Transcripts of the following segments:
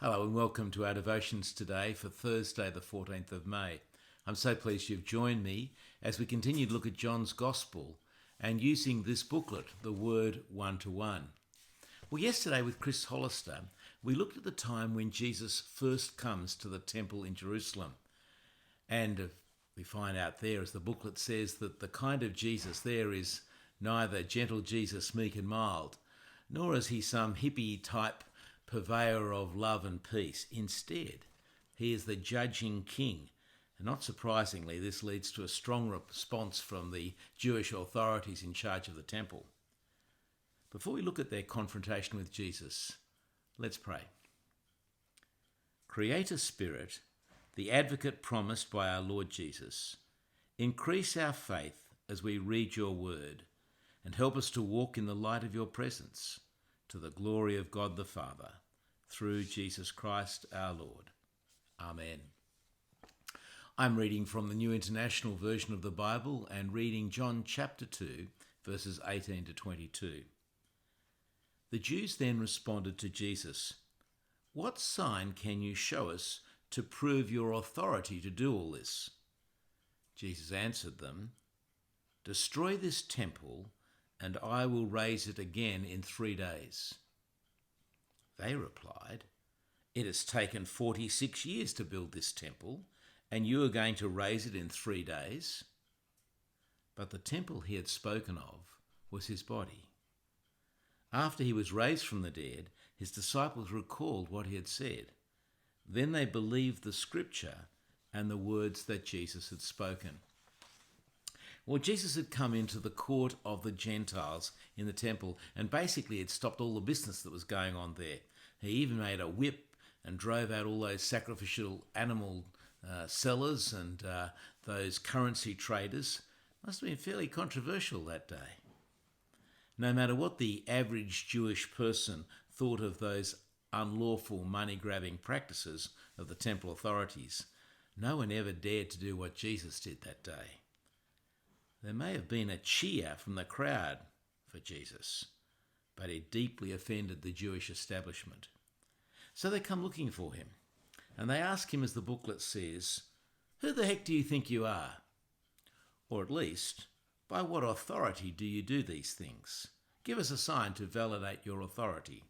Hello and welcome to our devotions today for Thursday, the 14th of May. I'm so pleased you've joined me as we continue to look at John's Gospel and using this booklet, The Word One to One. Well, yesterday with Chris Hollister, we looked at the time when Jesus first comes to the temple in Jerusalem. And we find out there, as the booklet says, that the kind of Jesus there is neither gentle Jesus, meek and mild, nor is he some hippie type purveyor of love and peace. Instead, he is the judging king. And not surprisingly, this leads to a strong response from the Jewish authorities in charge of the temple. Before we look at their confrontation with Jesus, let's pray. Creator Spirit, the advocate promised by our Lord Jesus, increase our faith as we read your word and help us to walk in the light of your presence, to the glory of God the Father, through Jesus Christ our Lord. Amen. I'm reading from the New International Version of the Bible and reading John chapter 2, verses 18 to 22. The Jews then responded to Jesus, "What sign can you show us to prove your authority to do all this?" Jesus answered them, "Destroy this temple, and I will raise it again in 3 days." They replied, "It has taken 46 years to build this temple, and you are going to raise it in 3 days?" But the temple he had spoken of was his body. After he was raised from the dead, his disciples recalled what he had said. Then they believed the scripture and the words that Jesus had spoken. Well, Jesus had come into the court of the Gentiles in the temple and basically had stopped all the business that was going on there. He even made a whip and drove out all those sacrificial animal sellers and those currency traders. Must have been fairly controversial that day. No matter what the average Jewish person thought of those unlawful money-grabbing practices of the temple authorities, no one ever dared to do what Jesus did that day. There may have been a cheer from the crowd for Jesus, but it deeply offended the Jewish establishment. So they come looking for him, and they ask him, as the booklet says, "Who the heck do you think you are? Or at least, by what authority do you do these things? Give us a sign to validate your authority."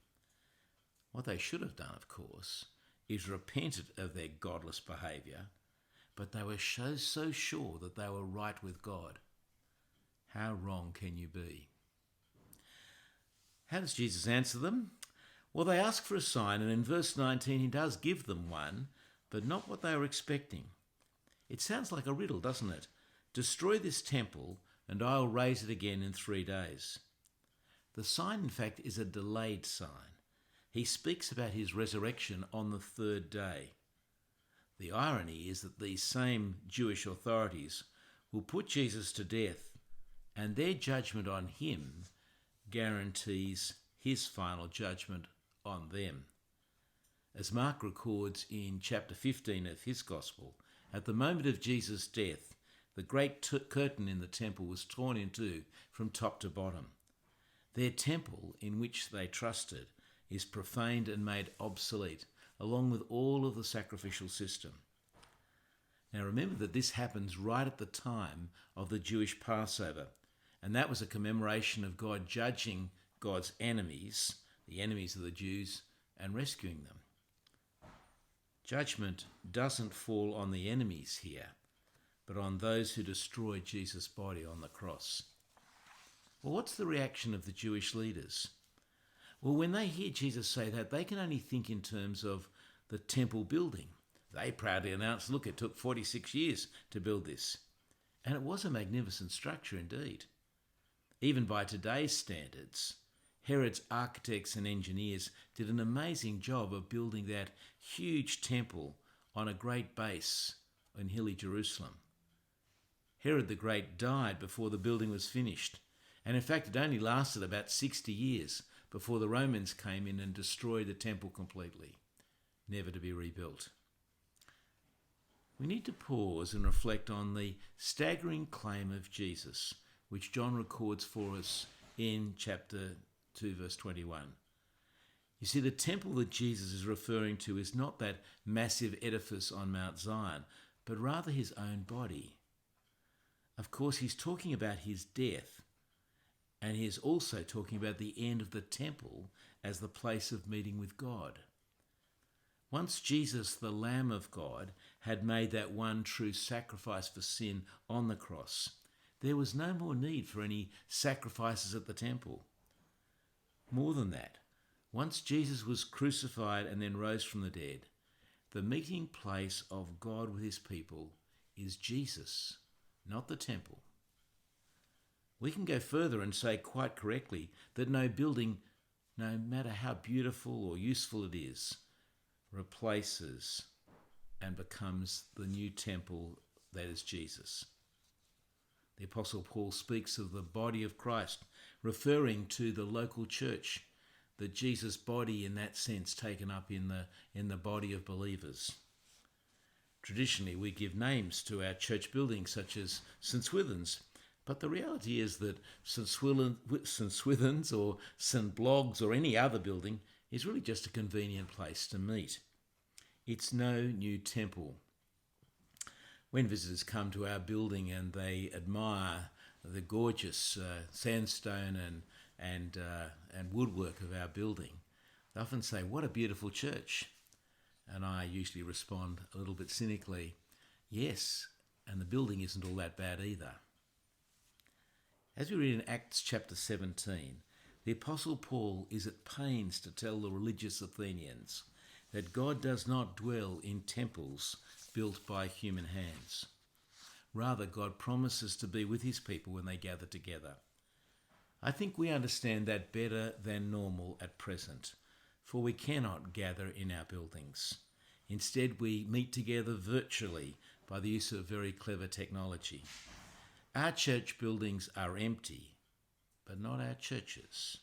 What they should have done, of course, is repented of their godless behaviour, but they were so sure that they were right with God. How wrong can you be? How does Jesus answer them? Well, they ask for a sign, and in verse 19 he does give them one, but not what they were expecting. It sounds like a riddle, doesn't it? Destroy this temple, and I will raise it again in 3 days. The sign, in fact, is a delayed sign. He speaks about his resurrection on the 3rd day. The irony is that these same Jewish authorities will put Jesus to death, and their judgment on him guarantees his final judgment on them. As Mark records in chapter 15 of his Gospel, at the moment of Jesus' death, the great curtain in the temple was torn in two from top to bottom. Their temple, in which they trusted, is profaned and made obsolete, along with all of the sacrificial system. Now remember that this happens right at the time of the Jewish Passover, and that was a commemoration of God judging God's enemies, the enemies of the Jews, and rescuing them. Judgment doesn't fall on the enemies here, but on those who destroyed Jesus' body on the cross. Well, what's the reaction of the Jewish leaders? Well, when they hear Jesus say that, they can only think in terms of the temple building. They proudly announce, "Look, it took 46 years to build this." And it was a magnificent structure indeed. Even by today's standards, Herod's architects and engineers did an amazing job of building that huge temple on a great base in hilly Jerusalem. Herod the Great died before the building was finished, and in fact it only lasted about 60 years before the Romans came in and destroyed the temple completely, never to be rebuilt. We need to pause and reflect on the staggering claim of Jesus, which John records for us in chapter 2, verse 21. You see, the temple that Jesus is referring to is not that massive edifice on Mount Zion, but rather his own body. Of course, he's talking about his death, and he is also talking about the end of the temple as the place of meeting with God. Once Jesus, the Lamb of God, had made that one true sacrifice for sin on the cross, there was no more need for any sacrifices at the temple. More than that, once Jesus was crucified and then rose from the dead, the meeting place of God with his people is Jesus, not the temple. We can go further and say quite correctly that no building, no matter how beautiful or useful it is, replaces and becomes the new temple that is Jesus. The Apostle Paul speaks of the body of Christ, referring to the local church, that Jesus' body in that sense taken up in the body of believers. Traditionally, we give names to our church buildings such as St. Swithin's, but the reality is that St. Swithin's or St. Bloggs or any other building is really just a convenient place to meet. It's no new temple. When visitors come to our building and they admire the gorgeous sandstone and woodwork of our building, they often say, "What a beautiful church." And I usually respond a little bit cynically, "Yes, and the building isn't all that bad either." As we read in Acts chapter 17, the Apostle Paul is at pains to tell the religious Athenians that God does not dwell in temples built by human hands. Rather, God promises to be with his people when they gather together. I think we understand that better than normal at present, for we cannot gather in our buildings. Instead, we meet together virtually by the use of very clever technology. Our church buildings are empty, but not our churches.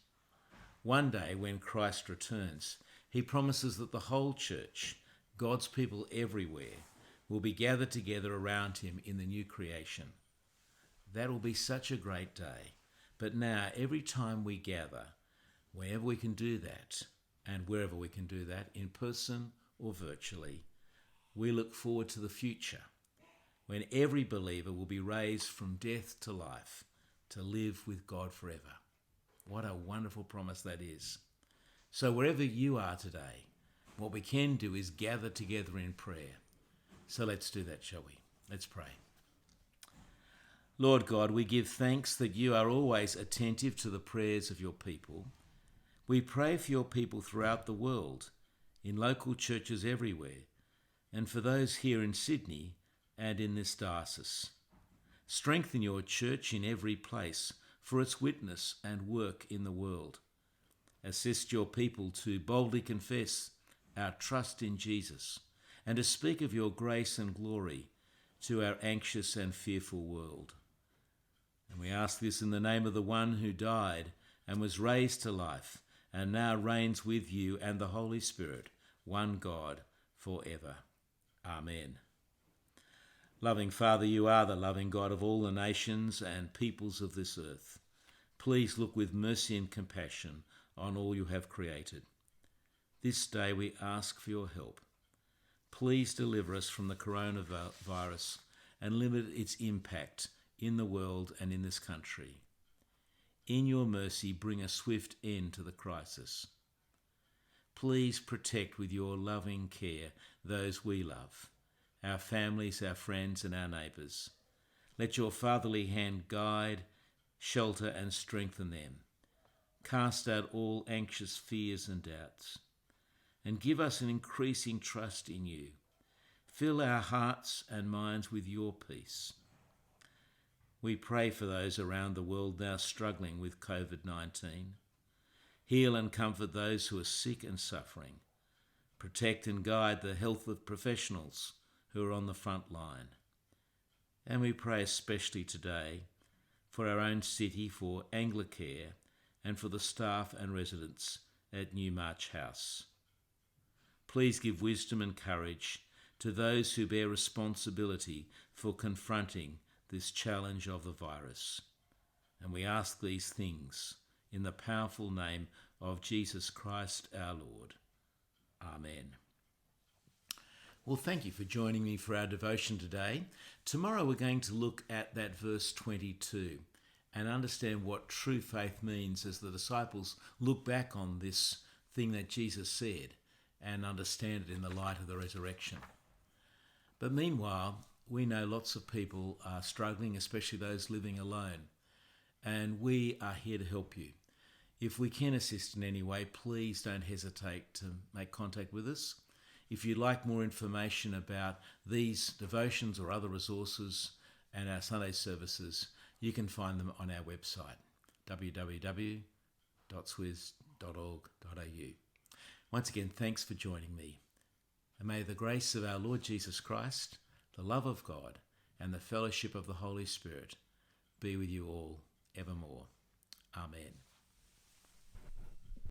One day, when Christ returns, he promises that the whole church, God's people everywhere, will be gathered together around him in the new creation. That will be such a great day. But now, every time we gather, wherever we can do that, and wherever we can do that, in person or virtually, we look forward to the future, when every believer will be raised from death to life, to live with God forever. What a wonderful promise that is. So wherever you are today, what we can do is gather together in prayer. So let's do that, shall we? Let's pray. Lord God, we give thanks that you are always attentive to the prayers of your people. We pray for your people throughout the world, in local churches everywhere, and for those here in Sydney and in this diocese. Strengthen your church in every place for its witness and work in the world. Assist your people to boldly confess our trust in Jesus and to speak of your grace and glory to our anxious and fearful world. And we ask this in the name of the one who died and was raised to life and now reigns with you and the Holy Spirit, one God, forever. Amen. Loving Father, you are the loving God of all the nations and peoples of this earth. Please look with mercy and compassion on all you have created. This day we ask for your help. Please deliver us from the coronavirus and limit its impact in the world and in this country. In your mercy, bring a swift end to the crisis. Please protect with your loving care those we love, our families, our friends, and our neighbours. Let your fatherly hand guide, shelter, and strengthen them. Cast out all anxious fears and doubts, and give us an increasing trust in you. Fill our hearts and minds with your peace. We pray for those around the world now struggling with COVID-19. Heal and comfort those who are sick and suffering. Protect and guide the health of professionals who are on the front line. And we pray especially today for our own city, for Anglicare, and for the staff and residents at Newmarch House. Please give wisdom and courage to those who bear responsibility for confronting this challenge of the virus. And we ask these things in the powerful name of Jesus Christ our Lord. Amen. Well, thank you for joining me for our devotion today. Tomorrow we're going to look at that verse 22 and understand what true faith means as the disciples look back on this thing that Jesus said and understand it in the light of the resurrection. But meanwhile, we know lots of people are struggling, especially those living alone, and we are here to help you. If we can assist in any way, please don't hesitate to make contact with us. If you'd like more information about these devotions or other resources and our Sunday services, you can find them on our website, www.swiz.org.au. Once again, thanks for joining me. And may the grace of our Lord Jesus Christ, the love of God, and the fellowship of the Holy Spirit be with you all evermore. Amen.